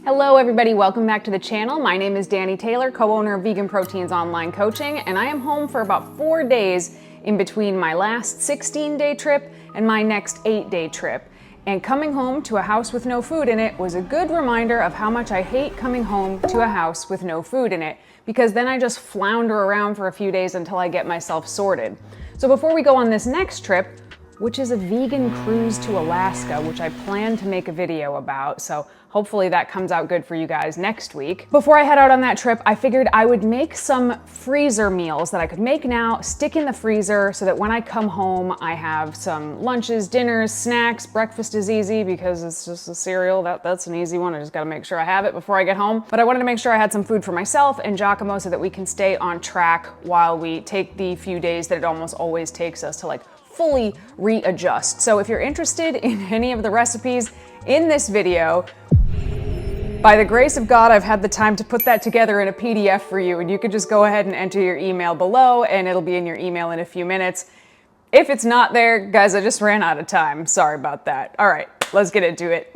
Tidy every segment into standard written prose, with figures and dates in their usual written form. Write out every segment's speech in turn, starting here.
Hello everybody, welcome back to the channel. My name is Danny Taylor, co-owner of VeganProteins Online Coaching, and I am home for about 4 days in between my last 16-day trip and my next 8-day trip. And coming home to a house with no food in it was a good reminder of how much I hate coming home to a house with no food in it, because then I just flounder around for a few days until I get myself sorted. So before we go on this next trip, which is a vegan cruise to Alaska, which I plan to make a video about, so hopefully that comes out good for you guys next week. Before I head out on that trip, I figured I would make some freezer meals that I could make now, stick in the freezer so that when I come home, I have some lunches, dinners, snacks. Breakfast is easy because it's just a cereal. That's an easy one. I just gotta make sure I have it before I get home. But I wanted to make sure I had some food for myself and 𝐬𝐿𝐫𝐸 so that we can stay on track while we take the few days that it almost always takes us to like fully readjust. So if you're interested in any of the recipes in this video, by the grace of God, I've had the time to put that together in a PDF for you, and you can just go ahead and enter your email below and it'll be in your email in a few minutes. If it's not there, guys, I just ran out of time. Sorry about that. All right, let's get into it.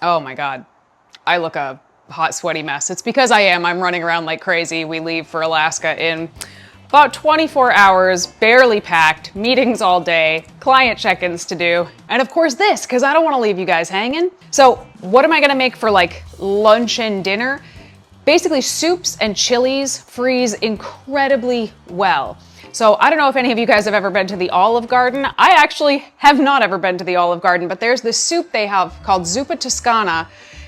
Oh my God, I look a hot, sweaty mess. It's because I'm running around like crazy. We leave for Alaska in about 24 hours, barely packed, meetings all day, client check-ins to do, and of course this, because I don't want to leave you guys hanging. So what am I gonna make for like lunch and dinner? Basically soups and chilies freeze incredibly well. So I don't know if any of you guys have ever been to the Olive Garden. I actually have not ever been to the Olive Garden, but there's this soup they have called Zuppa Toscana,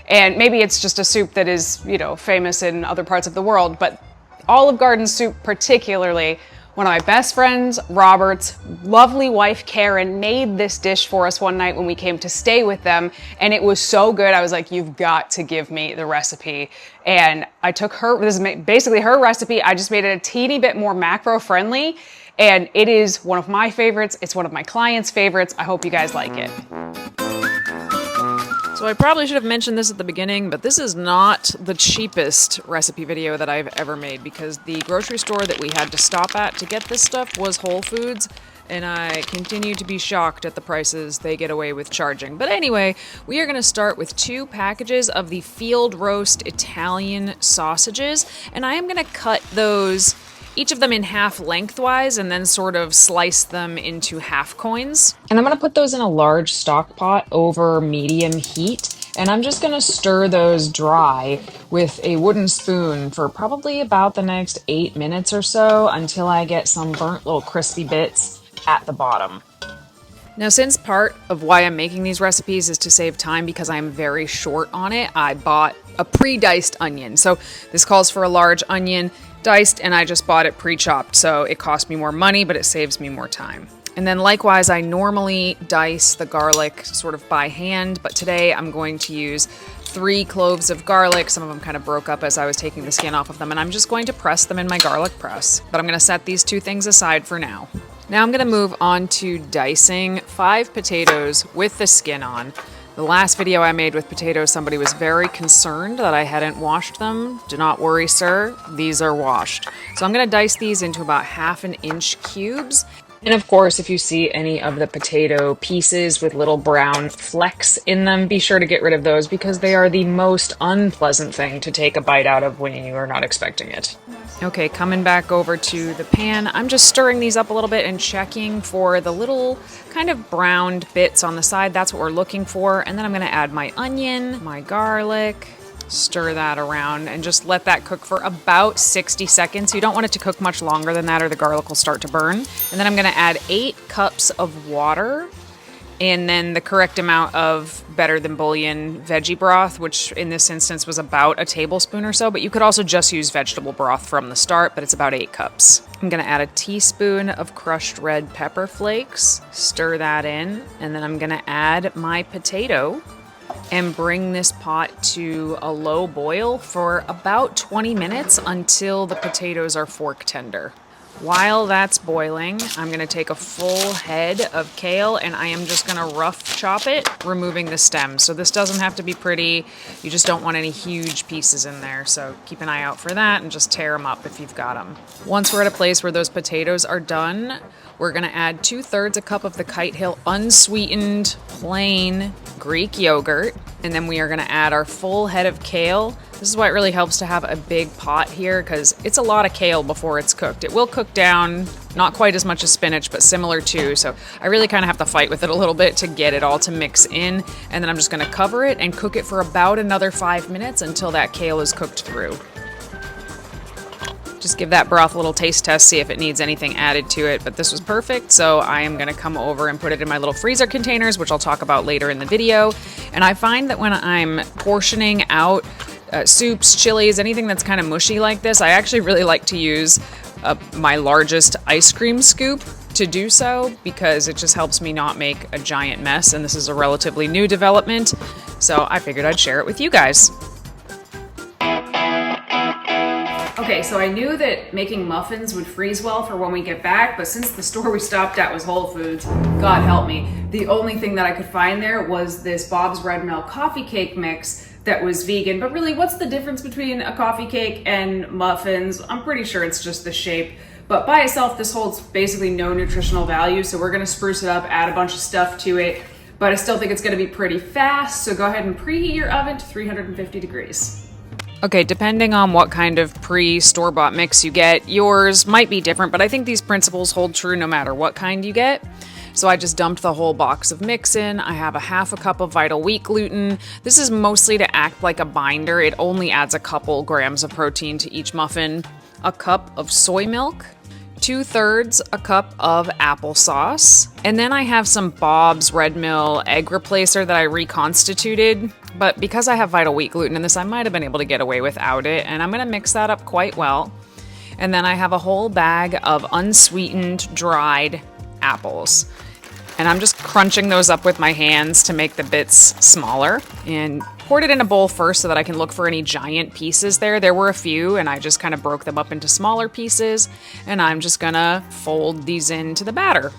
and maybe it's just a soup that is, you know, famous in other parts of the world, but Olive Garden soup particularly. One of my best friends, Robert's lovely wife, Karen, made this dish for us one night when we came to stay with them, and it was so good. I was like, you've got to give me the recipe. And I took this is basically her recipe. I just made it a teeny bit more macro friendly, and it is one of my favorites. It's one of my clients' favorites. I hope you guys like it. So I probably should have mentioned this at the beginning, but this is not the cheapest recipe video that I've ever made, because the grocery store that we had to stop at to get this stuff was Whole Foods, and I continue to be shocked at the prices they get away with charging. But anyway, we are gonna start with 2 packages of the field roast Italian sausages, and I am gonna cut those, each of them in half lengthwise, and then sort of slice them into half coins. And I'm gonna put those in a large stock pot over medium heat, and I'm just gonna stir those dry with a wooden spoon for probably about the next 8 minutes or so until I get some burnt little crispy bits at the bottom. Now, since part of why I'm making these recipes is to save time because I'm very short on it, I bought a pre-diced onion. So this calls for a large onion, diced, and I just bought it pre-chopped, so it cost me more money, but it saves me more time. And then likewise, I normally dice the garlic sort of by hand, but today I'm going to use 3 cloves of garlic. Some of them kind of broke up as I was taking the skin off of them, and I'm just going to press them in my garlic press. But I'm gonna set these 2 things aside for now. Now I'm gonna move on to dicing 5 potatoes with the skin on. The last video I made with potatoes, somebody was very concerned that I hadn't washed them. Do not worry, sir. These are washed. So I'm gonna dice these into about 1/2 inch cubes. And of course, if you see any of the potato pieces with little brown flecks in them, be sure to get rid of those because they are the most unpleasant thing to take a bite out of when you are not expecting it. Okay, coming back over to the pan, I'm just stirring these up a little bit and checking for the little kind of browned bits on the side. That's what we're looking for. And then I'm gonna add my onion, my garlic, stir that around, and just let that cook for about 60 seconds. You don't want it to cook much longer than that or the garlic will start to burn. And then I'm gonna add 8 cups of water, and then the correct amount of better than bouillon veggie broth, which in this instance was about a tablespoon or so, but you could also just use vegetable broth from the start, but it's about 8 cups. I'm gonna add a teaspoon of crushed red pepper flakes, stir that in, and then I'm gonna add my potato and bring this pot to a low boil for about 20 minutes until the potatoes are fork tender. While that's boiling, I'm going to take a full head of kale and I am just going to rough chop it, removing the stems. So this doesn't have to be pretty. You just don't want any huge pieces in there. So keep an eye out for that and just tear them up if you've got them. Once we're at a place where those potatoes are done, we're going to add 2/3 a cup of the 𝐬𝐻𝐫𝐽 unsweetened plain Greek yogurt. And then we are going to add our full head of kale. This is why it really helps to have a big pot here because it's a lot of kale before it's cooked. It will cook down, not quite as much as spinach, but similar too. So I really kind of have to fight with it a little bit to get it all to mix in. And then I'm just going to cover it and cook it for about another 5 minutes until that kale is cooked through. Just give that broth a little taste test, see if it needs anything added to it, but this was perfect, so I am gonna come over and put it in my little freezer containers, which I'll talk about later in the video. And I find that when I'm portioning out soups, chilies, anything that's kind of mushy like this, I actually really like to use my largest ice cream scoop to do so because it just helps me not make a giant mess, and this is a relatively new development, so I figured I'd share it with you guys. Okay, so I knew that making muffins would freeze well for when we get back, but since the store we stopped at was Whole Foods, God help me, the only thing that I could find there was this Bob's Red Mill coffee cake mix that was vegan. But really, what's the difference between a coffee cake and muffins? I'm pretty sure it's just the shape. But by itself, this holds basically no nutritional value, so we're gonna spruce it up, add a bunch of stuff to it, but I still think it's gonna be pretty fast, so go ahead and preheat your oven to 350 degrees. Okay, depending on what kind of pre-store-bought mix you get, yours might be different, but I think these principles hold true no matter what kind you get. So I just dumped the whole box of mix in. I have a 1/2 cup of Vital Wheat gluten. This is mostly to act like a binder. It only adds a couple grams of protein to each muffin. A cup of soy milk. 2/3 a cup of applesauce. And then I have some Bob's Red Mill egg replacer that I reconstituted. But because I have Vital Wheat gluten in this, I might have been able to get away without it. And I'm going to mix that up quite well. And then I have a whole bag of unsweetened dried apples. And I'm just crunching those up with my hands to make the bits smaller. And poured it in a bowl first so that I can look for any giant pieces there. There were a few, and I just kind of broke them up into smaller pieces. And I'm just going to fold these into the batter.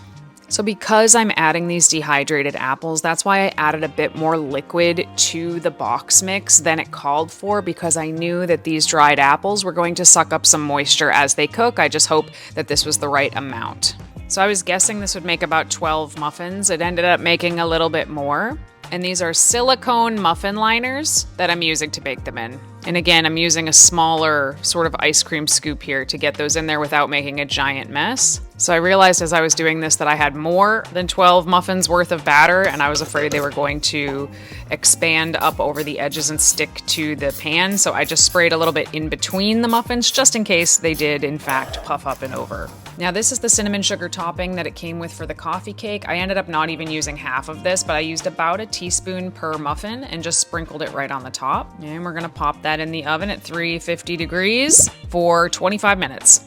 So because I'm adding these dehydrated apples, that's why I added a bit more liquid to the box mix than it called for, because I knew that these dried apples were going to suck up some moisture as they cook. I just hope that this was the right amount. So I was guessing this would make about 12 muffins. It ended up making a little bit more. And these are silicone muffin liners that I'm using to bake them in. And again, I'm using a smaller sort of ice cream scoop here to get those in there without making a giant mess. So I realized as I was doing this that I had more than 12 muffins worth of batter, and I was afraid they were going to expand up over the edges and stick to the pan. So I just sprayed a little bit in between the muffins just in case they did in fact puff up and over. Now this is the cinnamon sugar topping that it came with for the coffee cake. I ended up not even using half of this, but I used about a teaspoon per muffin and just sprinkled it right on the top. And we're gonna pop that in the oven at 350 degrees for 25 minutes.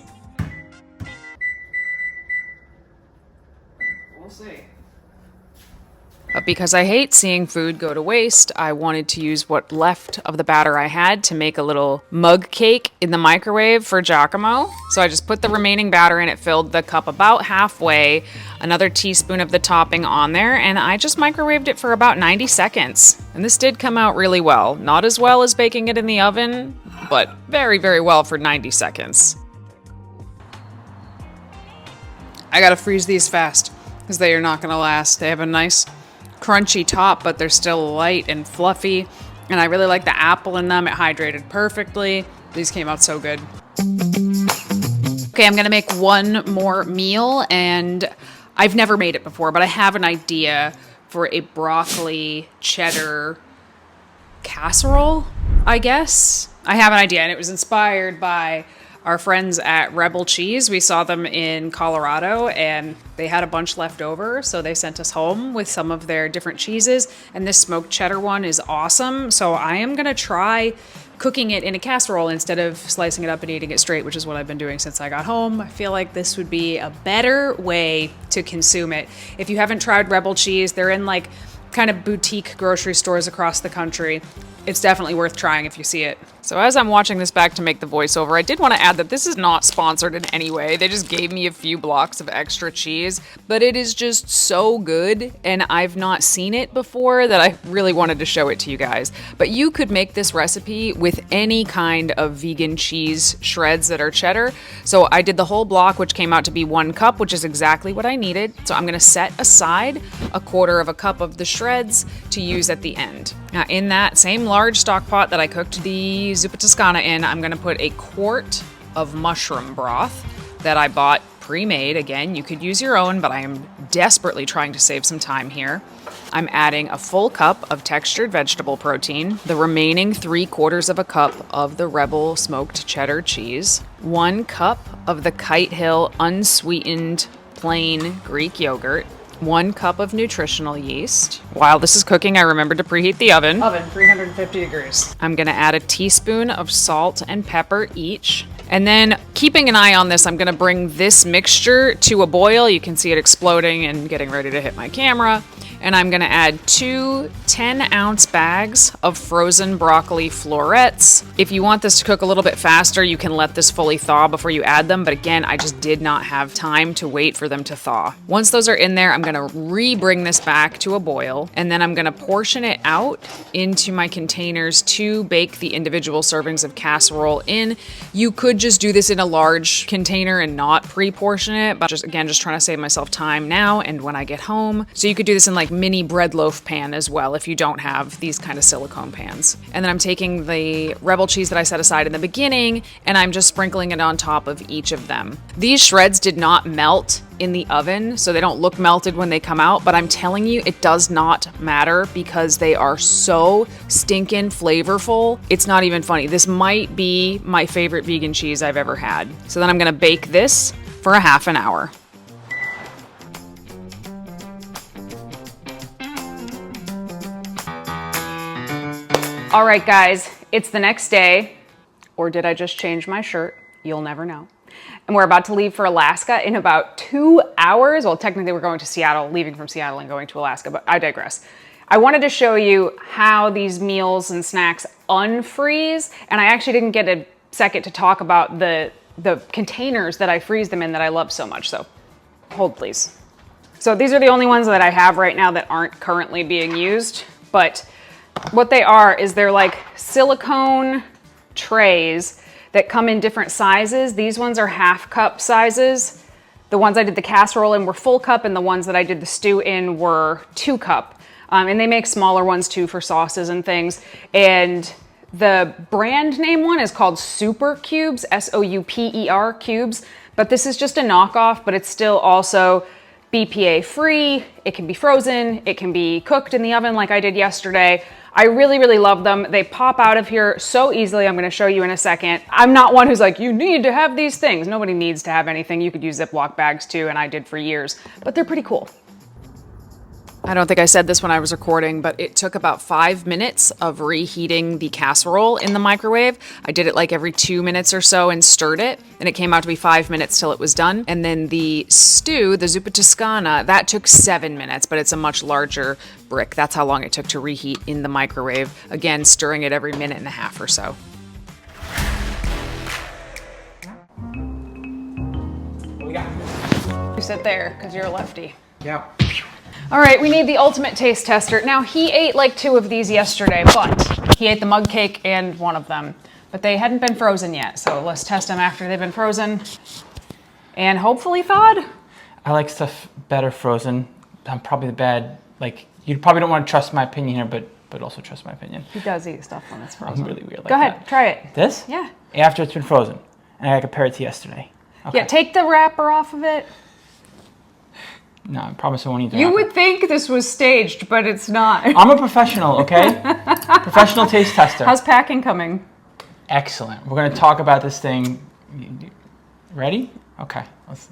We'll see. But because I hate seeing food go to waste, I wanted to use what left of the batter I had to make a little mug cake in the microwave for 𝐬𝐿𝐫𝐿. So I just put the remaining batter in, it filled the cup about halfway, another teaspoon of the topping on there, and I just microwaved it for about 90 seconds. And this did come out really well. Not as well as baking it in the oven, but very, very well for 90 seconds. I gotta freeze these fast because they are not gonna last. They have a nice crunchy top, but they're still light and fluffy. And I really like the apple in them. It hydrated perfectly. These came out so good. Okay, I'm gonna make one more meal, and I've never made it before, but I have an idea for a broccoli cheddar casserole, I guess. I have an idea, and it was inspired by our friends at Rebel Cheese. We saw them in Colorado and they had a bunch left over, so they sent us home with some of their different cheeses, and this smoked cheddar one is awesome. So I am gonna try cooking it in a casserole instead of slicing it up and eating it straight, which is what I've been doing since I got home. I feel like this would be a better way to consume it. If you haven't tried Rebel Cheese, they're in like kind of boutique grocery stores across the country. It's definitely worth trying if you see it. So as I'm watching this back to make the voiceover, I did want to add that this is not sponsored in any way. They just gave me a few blocks of extra cheese, but it is just so good, and I've not seen it before that I really wanted to show it to you guys. But you could make this recipe with any kind of vegan cheese shreds that are cheddar. So I did the whole block, which came out to be 1 cup, which is exactly what I needed. So I'm going to set aside 1/4 cup of the shreds to use at the end. Now in that same large stock pot that I cooked the Zuppa Toscana in, I'm gonna put 1 quart of mushroom broth that I bought pre-made. Again, you could use your own, but I am desperately trying to save some time here. I'm adding 1 cup of textured vegetable protein, the remaining 3/4 cup of the Rebel smoked cheddar cheese, 1 cup of the 𝐬𝐻𝐫𝐿 unsweetened plain Greek yogurt, 1 cup of nutritional yeast. While this is cooking, I remembered to preheat the oven. 350 degrees. I'm gonna add 1 teaspoon of salt and pepper each. And then, keeping an eye on this, I'm gonna bring this mixture to a boil. You can see it exploding and getting ready to hit my camera. And I'm gonna add 2 10-ounce bags of frozen broccoli florets. If you want this to cook a little bit faster, you can let this fully thaw before you add them, but again, I just did not have time to wait for them to thaw. Once those are in there, I'm gonna re-bring this back to a boil, and then I'm gonna portion it out into my containers to bake the individual servings of casserole in. You could just do this in a large container and not pre-portion it, but just trying to save myself time now and when I get home. So you could do this in like mini bread loaf pan as well if you don't have these kind of silicone pans. And then I'm taking the Rebel cheese that I set aside in the beginning and I'm just sprinkling it on top of each of them. These shreds did not melt in the oven, so they don't look melted when they come out, but I'm telling you, it does not matter because they are so stinking flavorful. It's not even funny. This might be my favorite vegan cheese I've ever had. So then I'm gonna bake this for a half an hour. All right, guys, it's the next day, or did I just change my shirt? You'll never know. And we're about to leave for Alaska in about 2 hours. Well, technically we're going to Seattle, leaving from Seattle and going to Alaska, but I digress. I wanted to show you how these meals and snacks unfreeze, and I actually didn't get a second to talk about the containers that I freeze them in that I love so much, so hold please. So these are the only ones that I have right now that aren't currently being used, but what they are is they're like silicone trays that come in different sizes. These ones are 1/2 cup sizes. The ones I did the casserole in were full cup, and the ones that I did the stew in were 2 cup. And they make smaller ones too for sauces and things. And the brand name one is called Super Cubes, S-O-U-P-E-R cubes. But this is just a knockoff, but it's still also BPA free. It can be frozen. It can be cooked in the oven like I did yesterday. I really, really love them. They pop out of here so easily. I'm gonna show you in a second. I'm not one who's like, you need to have these things. Nobody needs to have anything. You could use Ziploc bags too, and I did for years, but they're pretty cool. I don't think I said this when I was recording, but it took about 5 minutes of reheating the casserole in the microwave. I did it like every 2 minutes or so and stirred it, and it came out to be 5 minutes till it was done. And then the stew, the Zuppa Toscana, that took 7 minutes, but it's a much larger brick. That's how long it took to reheat in the microwave. Again, stirring it every 1.5 minutes or so. What we got? You sit there, because you're a lefty. Yeah. All right, we need the ultimate taste tester. Now, he ate like 2 of these yesterday, but he ate the mug cake and 1 of them. But they hadn't been frozen yet, so let's test them after they've been frozen and hopefully thawed. I like stuff better frozen. I'm probably the bad, like, you probably don't want to trust my opinion here, but also trust my opinion. He does eat stuff when it's frozen. I'm really weird like Go ahead, that. try it. This? Yeah. After it's been frozen. And I compare it to yesterday. Okay. Yeah, take the wrapper off of it. No, I promise I won't eat the You wrapper. would think this was staged, but it's not. I'm a professional, okay? Professional taste tester. How's packing coming? Excellent. We're going to talk about this thing. Ready? Okay. Let's.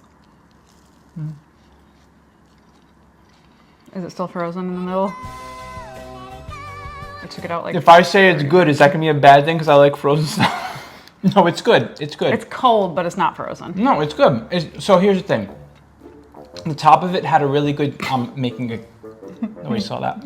Is it still frozen in the middle? I took it out like... If I say it's good, is that going to be a bad thing because I like frozen stuff? No, it's good. It's good. It's cold, but it's not frozen. No, it's good. So here's the thing. The top of it had a really good, making a, nobody saw that.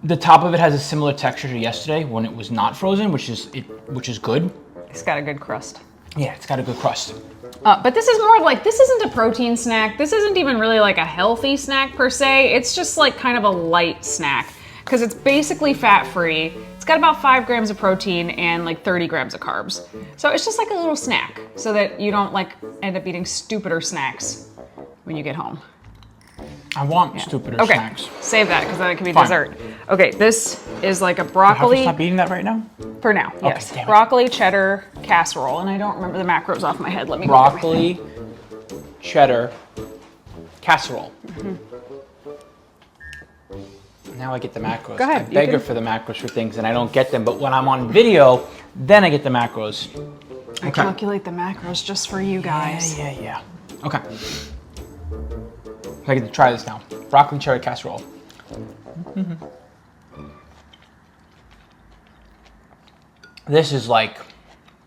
The top of it has a similar texture to yesterday when it was not frozen, which is good. It's got a good crust. Yeah, it's got a good crust. But this is more of like, this isn't a protein snack. This isn't even really like a healthy snack per se. It's just like kind of a light snack because it's basically fat-free. It's got about 5 grams of protein and like 30 grams of carbs. So it's just like a little snack so that you don't like end up eating stupider snacks when you get home. I want stupider snacks. Okay, save that because then it can be dessert. Okay, this is like a broccoli. Have to stop eating that right now? For now, yes. Damn it. Broccoli cheddar casserole, and I don't remember the macros off my head. Let me broccoli cheddar casserole. Now I get the macros. Go ahead. I beg her for the macros for things and I don't get them, but when I'm on video, then I get the macros. I calculate the macros just for you guys. Yeah. Okay. I get to try this now. Broccoli cheddar casserole. This is like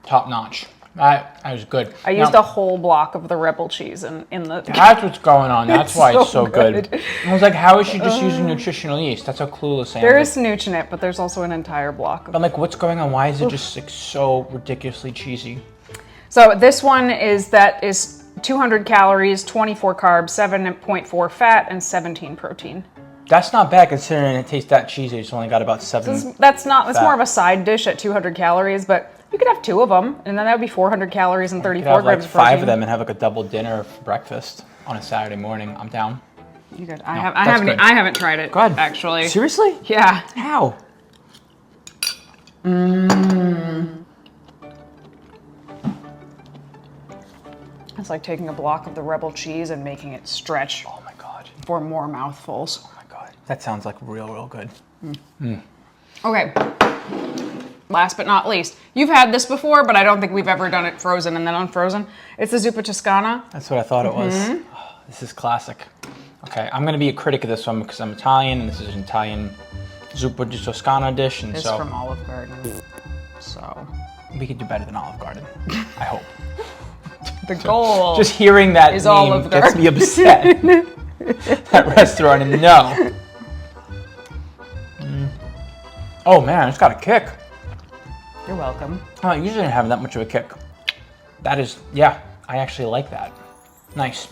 top notch. That was good. I used a whole block of the rebel cheese in the... That's what's going on. That's why it's so good. good. I was like, how is she just using nutritional yeast? That's how clueless I am. There is nooch in it, but there's also an entire block of... I'm like, what's going on? Why is it just like so ridiculously cheesy? So this one is 200 calories, 24 carbs, 7.4 fat, and 17 protein. That's not bad considering it tastes that cheesy. It's only got about 7. That's more of a side dish at 200 calories, but you could have 2 of them, and then that would be 400 calories and 34 grams of protein. 5 of them and have like a double dinner for breakfast on a Saturday morning. I'm down. You good? I haven't tried it. Go ahead. Actually. Seriously? Yeah. How? It's like taking a block of the rebel cheese and making it stretch. Oh my god. For more mouthfuls. Oh my god. That sounds like real good. Okay. Last but not least, you've had this before, but I don't think we've ever done it frozen and then unfrozen. It's the Zuppa Toscana. That's what I thought it was. Oh, this is classic. Okay, I'm gonna be a critic of this one because I'm Italian and this is an Italian Zuppa Toscana dish, and it's so from Olive Garden. So we could do better than Olive Garden. I hope. The goal. Just hearing that is name Olive gets me upset. That restaurant, no. Oh man, it's got a kick. You're welcome. Oh, I usually didn't have that much of a kick. That is, yeah, I actually like that. Nice.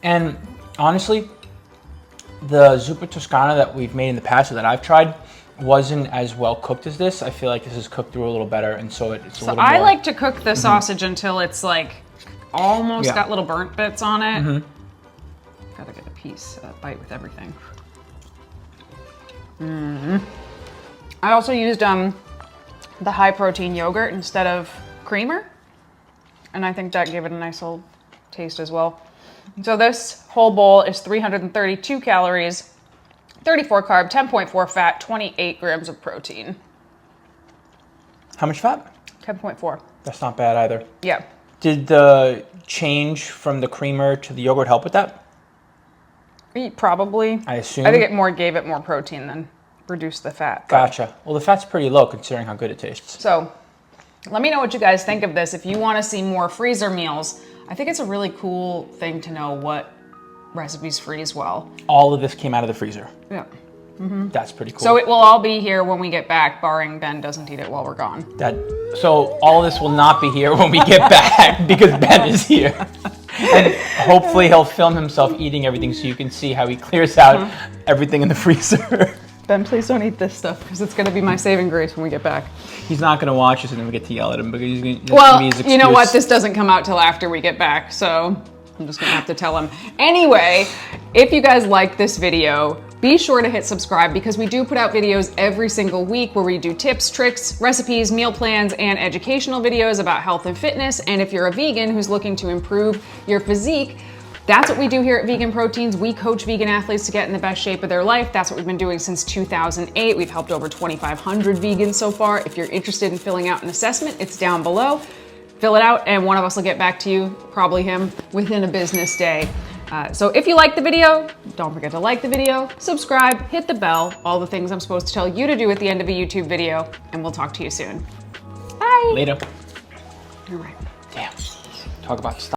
And honestly, the Zuppa Toscana that we've made in the past or that I've tried wasn't as well cooked as this. I feel like this is cooked through a little better, and so it's a little more... I like to cook the sausage until it's like almost got little burnt bits on it. Gotta get a piece, a bite with everything. I also used the high protein yogurt instead of creamer, and I think that gave it a nice little taste as well. So this whole bowl is 332 calories, 34 carb, 10.4 fat, 28 grams of protein. How much fat? 10.4. That's not bad either. Yeah. Did the change from the creamer to the yogurt help with that? Probably. I assume. I think it gave it more protein than reduced the fat. Gotcha. Well, the fat's pretty low considering how good it tastes. So let me know what you guys think of this. If you want to see more freezer meals, I think it's a really cool thing to know what recipes freeze well. All of this came out of the freezer. Yeah. That's pretty cool. So it will all be here when we get back, barring Ben doesn't eat it while we're gone. So all of this will not be here when we get back because Ben is here. And hopefully he'll film himself eating everything so you can see how he clears out everything in the freezer. Ben, please don't eat this stuff because it's going to be my saving grace when we get back. He's not going to watch us and then we get to yell at him because he's going to Well, you know what? This doesn't come out till after we get back, so I'm just going to have to tell him. Anyway, if you guys like this video, be sure to hit subscribe because we do put out videos every single week where we do tips, tricks, recipes, meal plans, and educational videos about health and fitness. And if you're a vegan who's looking to improve your physique, that's what we do here at Vegan Proteins. We coach vegan athletes to get in the best shape of their life. That's what we've been doing since 2008. We've helped over 2,500 vegans so far. If you're interested in filling out an assessment, it's down below. Fill it out and one of us will get back to you, probably him, within a business day. So if you like the video, don't forget to like the video, subscribe, hit the bell, all the things I'm supposed to tell you to do at the end of a YouTube video, and we'll talk to you soon. Bye. Later. All right. Damn. Talk about stuff.